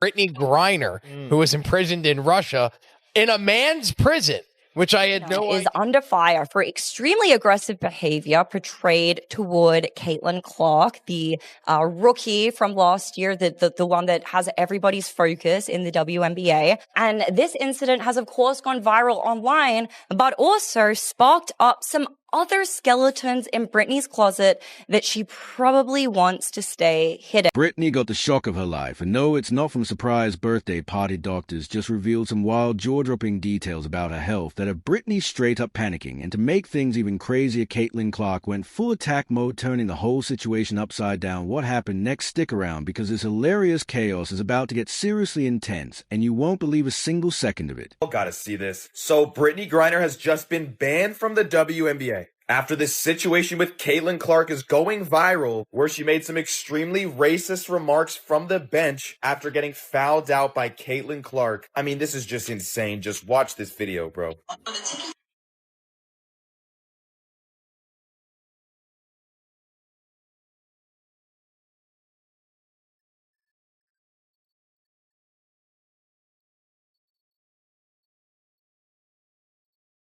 Brittney Griner, who was imprisoned in Russia in a man's prison, which I had no idea. Is under fire for extremely aggressive behavior portrayed toward Caitlin Clark, the rookie from last year, the one that has everybody's focus in the WNBA. And this incident has, of course, gone viral online, but also sparked up some other skeletons in Brittney's closet that she probably wants to stay hidden. Brittney got the shock of her life, and no, it's not from surprise birthday party. Doctors just revealed some wild, jaw-dropping details about her health that have Brittney straight up panicking. And to make things even crazier, Caitlin Clark went full attack mode, turning the whole situation upside down. What happened next? Stick around, because this hilarious chaos is about to get seriously intense, and you won't believe a single second of it. Oh, gotta see this. So Brittney Griner has just been banned from the WNBA. After this situation with Caitlin Clark is going viral, where she made some extremely racist remarks from the bench after getting fouled out by Caitlin Clark. I mean, this is just insane. Just watch this video, bro.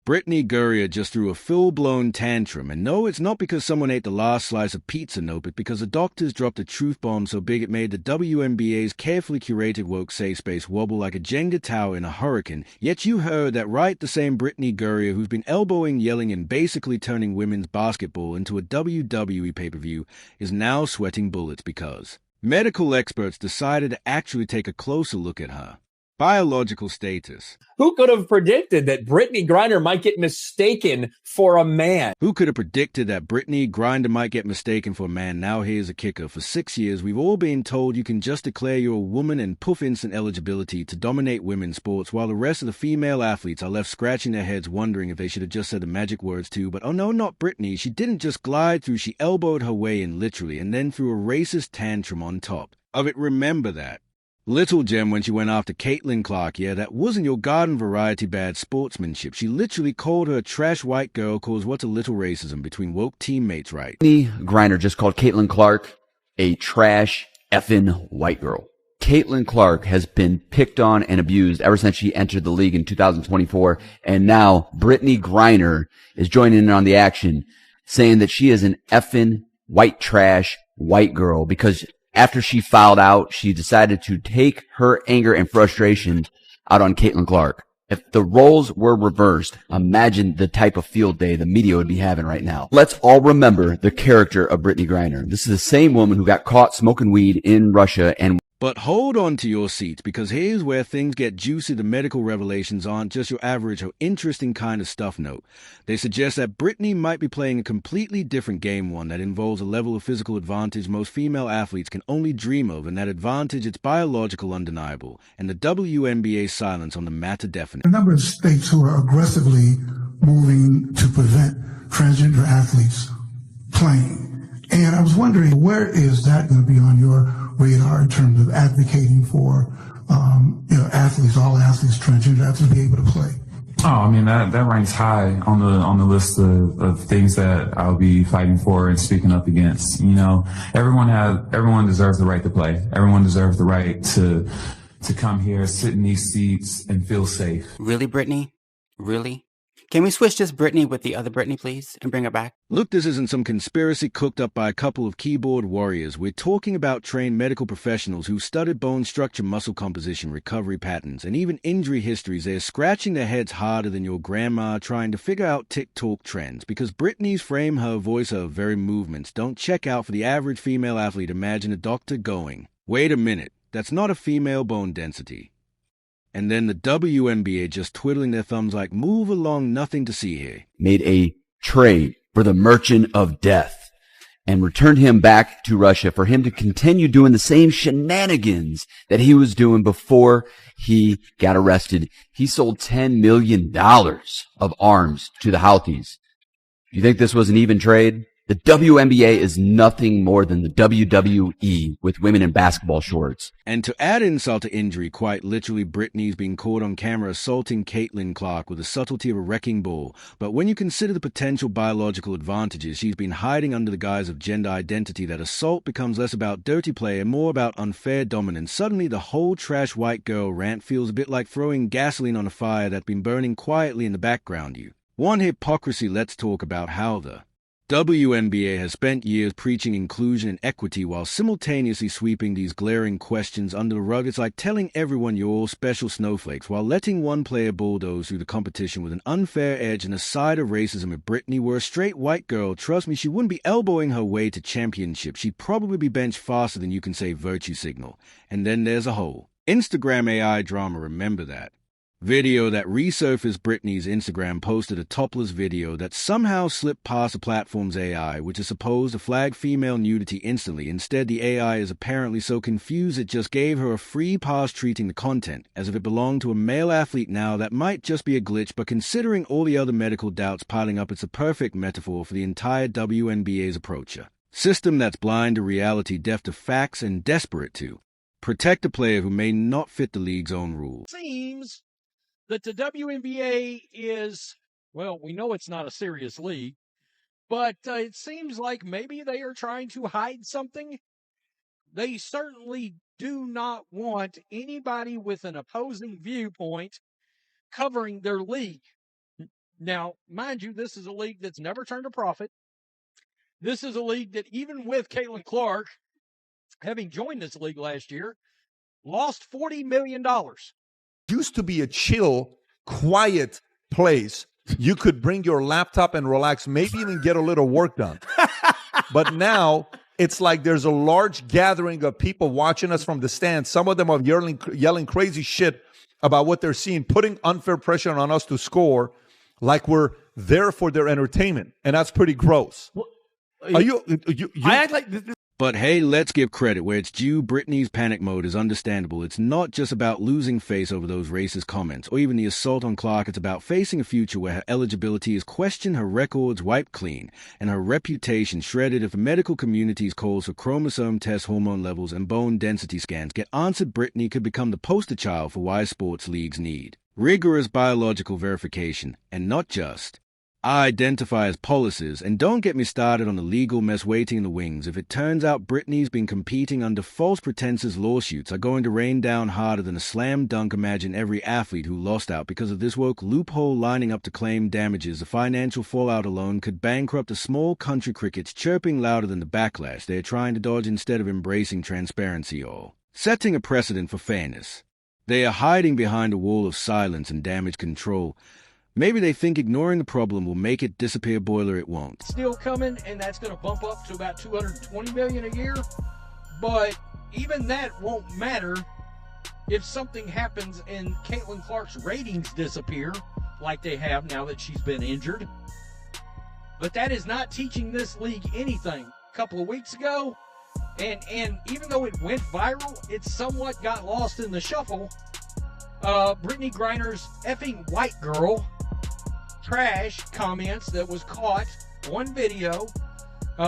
Brittney Griner just threw a full-blown tantrum, and no, it's not because someone ate the last slice of pizza, no, but because the doctors dropped a truth bomb so big it made the WNBA's carefully curated woke safe space wobble like a Jenga tower in a hurricane. Yet you heard that right, the same Brittney Griner who's been elbowing, yelling, and basically turning women's basketball into a WWE pay-per-view is now sweating bullets because medical experts decided to actually take a closer look at her biological status. Who could have predicted that Brittney Griner might get mistaken for a man? Who could have predicted that Brittney Griner might get mistaken for a man? Now here's a kicker. For 6 years, we've all been told you can just declare you're a woman and poof, instant eligibility to dominate women's sports, while the rest of the female athletes are left scratching their heads wondering if they should have just said the magic words too. But oh no, not Brittney. She didn't just glide through, she elbowed her way in literally, and then threw a racist tantrum on top of it. Remember that. Little gem when she went after Caitlin Clark, yeah, that wasn't your garden variety bad sportsmanship. She literally called her a trash white girl, cause what's a little racism between woke teammates, right? Brittney Griner just called Caitlin Clark a trash effing white girl. Caitlin Clark has been picked on and abused ever since she entered the league in 2024, and now Brittney Griner is joining in on the action, saying that she is an effing white trash white girl because after she fouled out, she decided to take her anger and frustration out on Caitlin Clark. If the roles were reversed, imagine the type of field day the media would be having right now. Let's all remember the character of Brittney Griner. This is the same woman who got caught smoking weed in Russia and But hold on to your seats, because here's where things get juicy. The medical revelations aren't just your average or interesting kind of stuff note. They suggest that Brittney might be playing a completely different game, one that involves a level of physical advantage most female athletes can only dream of, and that advantage, it's biological, undeniable, and the WNBA's silence on the matter definite. A number of states who are aggressively moving to prevent transgender athletes playing. And I was wondering, where is that going to be on your radar in terms of advocating for, athletes, all athletes, transgender athletes to be able to play? Oh, I mean, that ranks high on the list of things that I'll be fighting for and speaking up against. You know, everyone deserves the right to play. Everyone deserves the right to come here, sit in these seats, and feel safe. Really, Brittney? Really? Can we switch this Brittney with the other Brittney, please, and bring her back? Look, this isn't some conspiracy cooked up by a couple of keyboard warriors. We're talking about trained medical professionals who studied bone structure, muscle composition, recovery patterns, and even injury histories. They're scratching their heads harder than your grandma trying to figure out TikTok trends, because Brittney's frame, her voice, her very movements don't check out for the average female athlete. Imagine a doctor going, "Wait a minute, that's not a female bone density." And then the WNBA just twiddling their thumbs like, "Move along, nothing to see here." Made a trade for the Merchant of Death and returned him back to Russia for him to continue doing the same shenanigans that he was doing before he got arrested. He sold $10 million of arms to the Houthis. Do you think this was an even trade? The WNBA is nothing more than the WWE with women in basketball shorts. And to add insult to injury, quite literally, Brittney's been caught on camera assaulting Caitlin Clark with the subtlety of a wrecking ball. But when you consider the potential biological advantages she's been hiding under the guise of gender identity, that assault becomes less about dirty play and more about unfair dominance. Suddenly, the whole trash white girl rant feels a bit like throwing gasoline on a fire that's been burning quietly in the background. One hypocrisy, let's talk about how the WNBA has spent years preaching inclusion and equity while simultaneously sweeping these glaring questions under the rug. It's like telling everyone you're all special snowflakes while letting one player bulldoze through the competition with an unfair edge and a side of racism. If Brittney were a straight white girl, trust me, she wouldn't be elbowing her way to championship. She'd probably be benched faster than you can say virtue signal. And then there's a whole Instagram AI drama, remember that. Video that resurfaced. Brittney's Instagram posted a topless video that somehow slipped past the platform's AI, which is supposed to flag female nudity instantly. Instead, the AI is apparently so confused it just gave her a free pass, treating the content as if it belonged to a male athlete. Now, that might just be a glitch, but considering all the other medical doubts piling up, it's a perfect metaphor for the entire WNBA's approach. A system that's blind to reality, deaf to facts, and desperate to protect a player who may not fit the league's own rules. Seems that the WNBA is, well, we know it's not a serious league, but it seems like maybe they are trying to hide something. They certainly do not want anybody with an opposing viewpoint covering their league. Now, mind you, this is a league that's never turned a profit. This is a league that, even with Caitlin Clark having joined this league last year, lost $40 million. Used to be a chill, quiet place. You could bring your laptop and relax, maybe even get a little work done. But now it's like there's a large gathering of people watching us from the stands. Some of them are yelling crazy shit about what they're seeing, putting unfair pressure on us to score like we're there for their entertainment. And that's pretty gross. Well, I act like this. But hey, let's give credit where it's due. Brittney's panic mode is understandable. It's not just about losing face over those racist comments or even the assault on Clark. It's about facing a future where her eligibility is questioned, her records wiped clean, and her reputation shredded if the medical community's calls for chromosome tests, hormone levels, and bone density scans get answered. Brittney could become the poster child for why sports leagues need rigorous biological verification, and not just I identify as policies. And don't get me started on the legal mess waiting in the wings. If it turns out Brittney's been competing under false pretenses, lawsuits are going to rain down harder than a slam dunk. Imagine every athlete who lost out because of this woke loophole lining up to claim damages. The financial fallout alone could bankrupt a small country. Crickets chirping louder than the backlash they're trying to dodge instead of embracing transparency, or setting a precedent for fairness. They are hiding behind a wall of silence and damage control. Maybe they think ignoring the problem will make it disappear. Boiler, it won't. Still coming, and that's going to bump up to about $220 million a year. But even that won't matter if something happens and Caitlin Clark's ratings disappear, like they have now that she's been injured. But that is not teaching this league anything. A couple of weeks ago, and even though it went viral, it somewhat got lost in the shuffle. Brittney Griner's effing white girl trash comments that was caught on video.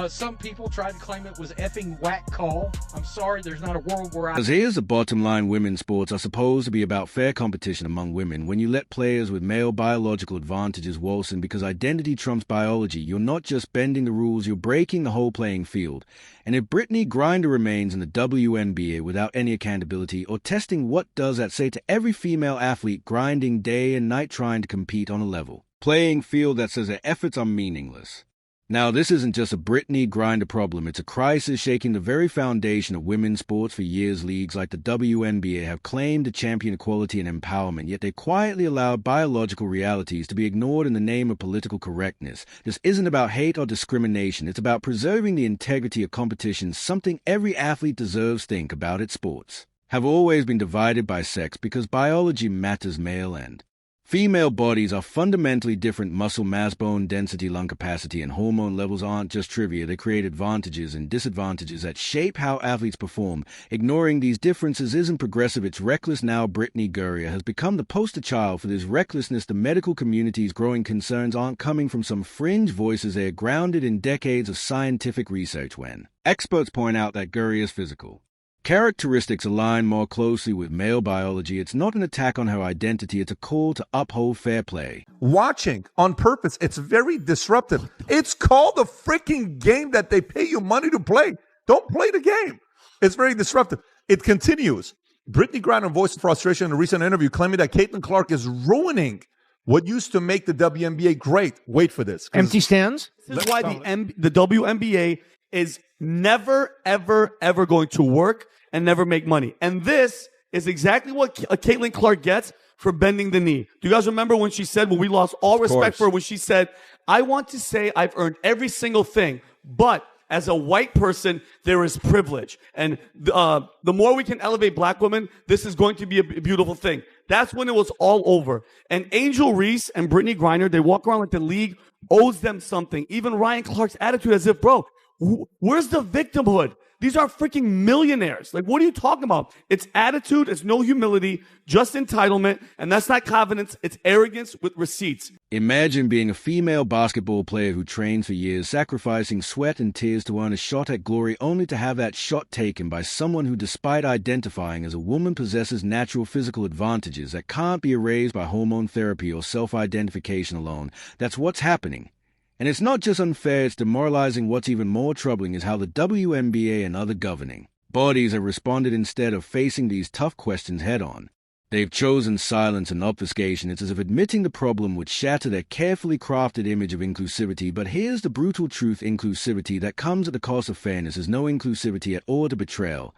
Some people tried to claim it was effing whack call. I'm sorry, there's not a world where Because here's the bottom line. Women's sports are supposed to be about fair competition among women. When you let players with male biological advantages waltz in because identity trumps biology, you're not just bending the rules, you're breaking the whole playing field. And if Brittney Griner remains in the WNBA without any accountability or testing, what does that say to every female athlete grinding day and night trying to compete on a level playing field that says their efforts are meaningless? Now, this isn't just a Brittney Griner problem. It's a crisis shaking the very foundation of women's sports. For years, leagues like the WNBA have claimed to champion equality and empowerment, yet they quietly allowed biological realities to be ignored in the name of political correctness. This isn't about hate or discrimination. It's about preserving the integrity of competition, something every athlete deserves. Think about it. Sports have always been divided by sex because biology matters, male and Female bodies are fundamentally different. Muscle mass, bone density, lung capacity, and hormone levels aren't just trivia. They create advantages and disadvantages that shape how athletes perform. Ignoring these differences isn't progressive, it's reckless. Now Brittney Griner has become the poster child for this recklessness. The medical community's growing concerns aren't coming from some fringe voices. They are grounded in decades of scientific research. When experts point out that Griner's physical characteristics align more closely with male biology, it's not an attack on her identity, it's a call to uphold fair play. Watching on purpose, it's very disruptive. It's called the freaking game that they pay you money to play. Don't play the game. It's very disruptive. It continues. Brittney Griner voiced frustration in a recent interview, claiming that Caitlin Clark is ruining what used to make the WNBA great. Wait for this. Empty stands? This is why the WNBA is never, ever, ever going to work and never make money. And this is exactly what Caitlin Clark gets for bending the knee. Do you guys remember when she said, when we lost all respect for her, when she said, I want to say I've earned every single thing, but as a white person, there is privilege. And the more we can elevate black women, this is going to be a beautiful thing. That's when it was all over. And Angel Reese and Brittney Griner, they walk around like the league owes them something. Even Ryan Clark's attitude as if, bro, where's the victimhood? These are freaking millionaires. Like, what are you talking about? It's attitude, it's no humility, just entitlement, and that's not confidence, it's arrogance with receipts. Imagine being a female basketball player who trained for years, sacrificing sweat and tears to earn a shot at glory, only to have that shot taken by someone who, despite identifying as a woman, possesses natural physical advantages that can't be erased by hormone therapy or self-identification alone. That's what's happening. And it's not just unfair, it's demoralizing. What's even more troubling is how the WNBA and other governing bodies have responded instead of facing these tough questions head-on. They've chosen silence and obfuscation. It's as if admitting the problem would shatter their carefully crafted image of inclusivity. But here's the brutal truth: inclusivity that comes at the cost of fairness is no inclusivity at all, to betrayal.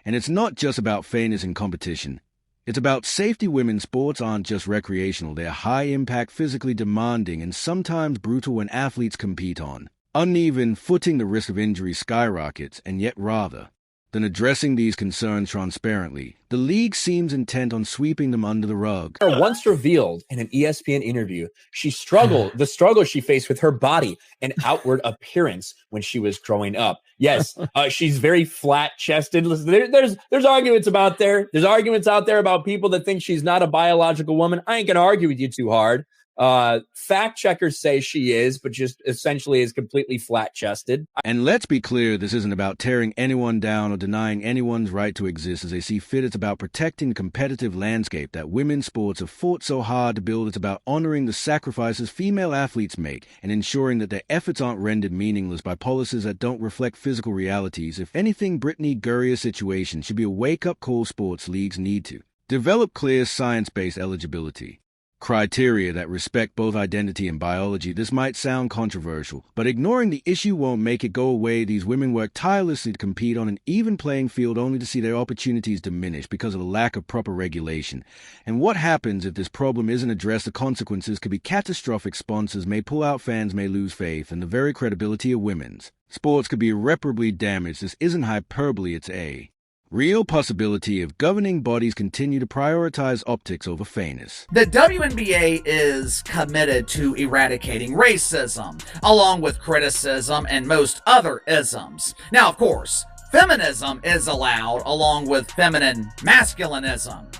And it's not just about fairness in competition. It's about safety. Women's sports aren't just recreational. They're high-impact, physically demanding, and sometimes brutal when athletes compete on uneven footing. The risk of injury skyrockets, and yet rather than addressing these concerns transparently, the league seems intent on sweeping them under the rug. Once revealed in an ESPN interview, the struggle she faced with her body and outward appearance when she was growing up. Yes, she's very flat-chested. Listen, there's arguments about there. There's arguments out there about people that think she's not a biological woman. I ain't gonna argue with you too hard. Fact checkers say she is, but just essentially is completely flat-chested. And let's be clear, this isn't about tearing anyone down or denying anyone's right to exist as they see fit. It's about protecting the competitive landscape that women's sports have fought so hard to build. It's about honoring the sacrifices female athletes make and ensuring that their efforts aren't rendered meaningless by policies that don't reflect physical realities. If anything, Brittney Griner's situation should be a wake-up call. Sports leagues need to develop clear science-based eligibility criteria that respect both identity and biology. This might sound controversial, but ignoring the issue won't make it go away. These women work tirelessly to compete on an even playing field, only to see their opportunities diminish because of the lack of proper regulation. And what happens if this problem isn't addressed? The consequences could be catastrophic. Sponsors may pull out, fans may lose faith, and the very credibility of women's sports could be irreparably damaged. This isn't hyperbole, it's a real possibility if governing bodies continue to prioritize optics over fairness. The WNBA is committed to eradicating racism, along with criticism and most other isms. Now, of course, feminism is allowed, along with feminine masculinism.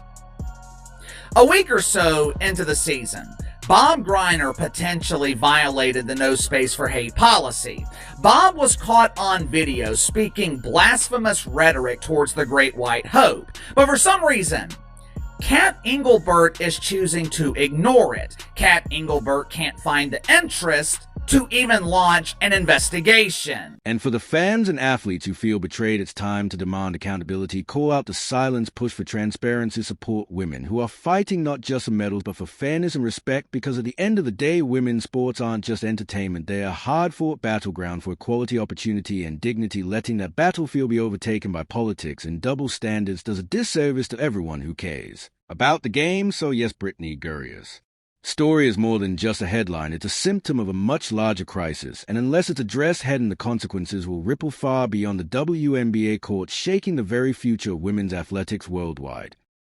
A week or so into the season, Bob Griner potentially violated the No Space for Hate policy. Bob was caught on video speaking blasphemous rhetoric towards the Great White Hope, but for some reason, Kat Engelbert is choosing to ignore it. Kat Engelbert can't find the interest to even launch an investigation. And for the fans and athletes who feel betrayed, it's time to demand accountability, call out the silence, push for transparency, support women who are fighting not just for medals but for fairness and respect, because at the end of the day, women's sports aren't just entertainment. They are a hard-fought battleground for equality, opportunity, and dignity. Letting that battlefield be overtaken by politics and double standards does a disservice to everyone who cares about the game. So yes, Brittney Griner's story is more than just a headline. It's a symptom of a much larger crisis, and unless it's addressed head-on, the consequences will ripple far beyond the WNBA court, shaking the very future of women's athletics worldwide.